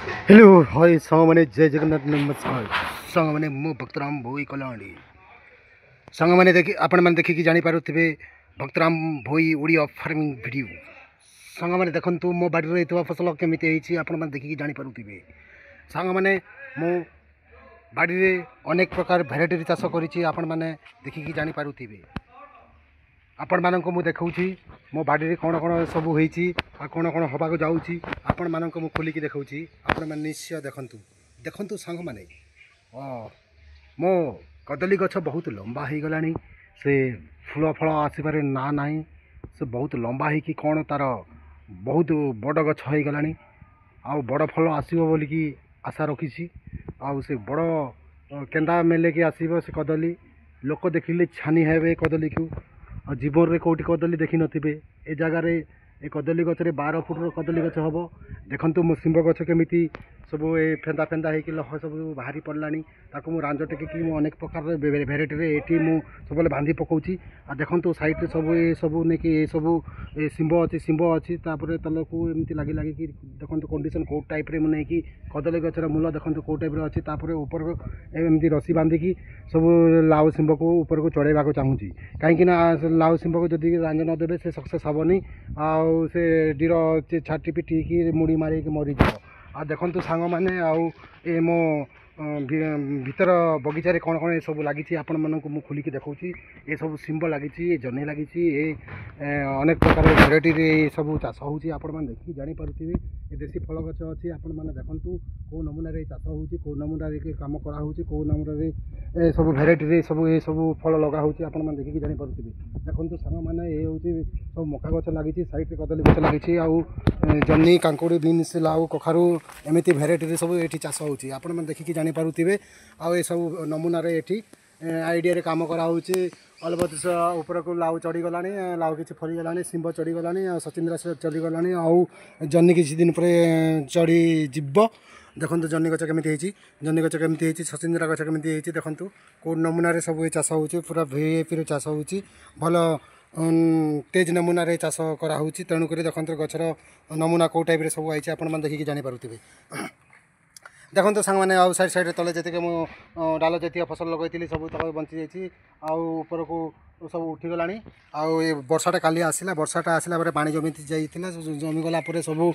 Hello hi सांग मैंने जय जगन्नाथ नमस्कार सांग मैंने मो भक्तराम भोई कलाणी सांग मैंने देखी आपण मैंने देखिकी जानी पारुथिबे भक्तराम भोई ओडिया फार्मिंग वीडियो सांग मैंने देखंतु मो बाड़ी रे इतवा फसल केमिति हेछि आपण मैंने देखिकी जानी पारुथिबे सांग मैंने मो बाड़ी रे अनेक प्रकार भेराइटी चाष करिछि आपण मैंने देखिकी जानी पारुथिबे आपण मानक मु देखाउछि मो बाड़ी रे कोन कोन सब होईछि आ कोन कोन होबाको जाउछि आपण मानक मु खोलिकी देखाउछि आपण माने निश्चय देखंतु देखंतु सांग माने मो कदली गछ बहुत लंबा हो गलानी से फूल फल आसबार ना नाही से बहुत लंबा होगी कौन तार बहुत बड़ गछ हो गलानी आ बड़ फल आसो बोलिकी आशा रखी से बड़ केंदा मेले कि आसो से कदली लोक देखिले छानी हे कदली को जीवन में कौटी कदली देखी नथिबे ए जगार ए कदली गचरे 12 फुटर कदली गछ हम देखंतु मो शिंब गछ केमिति सब ए फेंदा फेंदा होकर लह सब बाहरी पड़लानी ताकू मु रांज टेकिकी मु अनेक प्रकार भेराइटी रे एटी मु सब बांधी पकाउची आ देखंतु साइड रे सब नहीं कि सब शिंब अच्छी तापर तलकू एमती लगी लगी कि देखंतु कंडीशन कोट टाइप रे मु नहीं कि कदली गछर मूल देखंतु कोट टाइप रे अच्छी तापर ऊपर एमती रसी बांधिकी सब लाउ शिंब को ऊपर को चढ़ेबा को चाहूँगी कहीं लाउ शिंब को जदि रांज नदेवे से सक्सेस हेनी आउ से डीर छाटी पिटी कि मुड़ी मारिक मरीज आ देखंतु सांग माने आउ ए मो भीतर बगीचारे कौन कौन सब लगी आपण मानक मु खोलिकी देखौछि ए सब शिंब लगी जह्नी लगी अनेक प्रकार भेराइटी रे सब चाष होउछि आपण माने देखि जानि पारुथिबे ए देसी फल गछ अछि आपण माने देखंतु को नमूना रे चाष होउछि को नमूना रे काम करा होउछि को नमूना रे ए सब भेराइटी रे सब ए सब फल लगा होउछि आपण माने देखि जानि पारुथिबे देखंतु सांग माने ए होउछि सब मका गछ लगी साइड रे कदली गछ लगी आउ जह्नी कांकुड़ी बीन्स लाउ कखारू एमिति भेराइटी रे सब एठी चाष होउछि आपण माने देखि जानि पारुथिबे आउ ए सब नमूना रे एठी आइडिया रे काम करा होउछि अलबत ऊपर को लाउ चढ़ी गलानी लाउ किसी फरी गलानी शिंब चढ़ी गलानी सचिंद्रा चढ़ी गलानी आउ जह्नी किसी दिन पर चढ़ी जीव देखो जह्नी गछ केमिति हेछि जह्नी गछ केमिति हेछि सचिंद्रा गछ केमिति हेछि देखंतु को नमूना रे सब चाष होउछि पूरा वीआईपी रे चाष होउछि भल तेज नमूना रे चाष करा होउछि तेणु करी देखंतु गछर नमूना को टाइप रे सब आइछि आपण मन देखि जानि पारुथिबे देखो सांग मैंने आउ साइड तले जी मु डाल जातीय फसल लगे सब तक बंची जाइए आउपर को सब उठीगला आउ वर्षाटा काली आसला वर्षाटा आसला पानी जमी जाइए जमीगला सब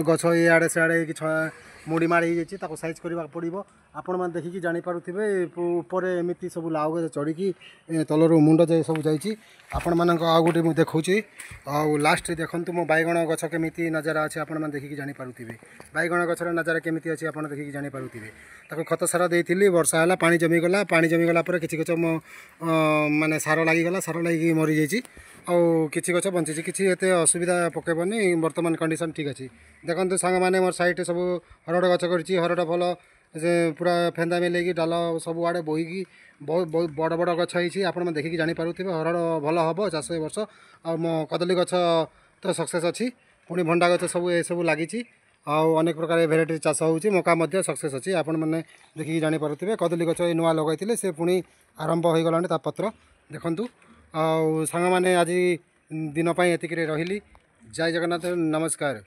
गछ इे सियाड़े मुड़ी माड़ हो साइज करने पड़ो आपण मैंने देखिकी जानीपारे ऊपर एमती सब लाउ गछ चढ़ी तलर मुंड जाए सब जाइए आपण मानक आउ गोटे मुझे देखी आउ लास्ट देखूँ मो बैगण गछ केमी नजारा अच्छे आपण मैंने देखिकी जानीपारे बैगण गछर नजारा केमी अच्छी आप देखिकी जानीपारे ताको खत सार देती वर्षा है पानी जमीगला किसी गछ माने सार लगिगला सार लगी मरी जाइए आउ किसी गछ बंची किसी एत असुविधा पकेबनी बर्तमान कंडीशन ठीक अच्छी देखो सांग मैंने मोर साइड सब हरड़ गछ कर हरड़ फल से पूरा फेंदा मिलेगी डाल सब आड़े बोहीकी बहुत बहुत बड़ बड़ गछ होती आप देखिकी जानीपारे हरड़ भल हम चाष वर्ष आ मो कदली गछ तो सक्सेस अच्छी पुणी भंडा गछ सब ये सब लगी आउ अनेक प्रकार भेराइटी चाष होउछि मका मध्य सक्सेस अच्छी आपण मैंने देखिकी जानीपारे कदली गछ नुआ लगाई से पुणी आरंभ हो गलानी ता पत्र देखंतु आउ सांग मैंने आज दिन एतिक रही जय जगन्नाथ नमस्कार।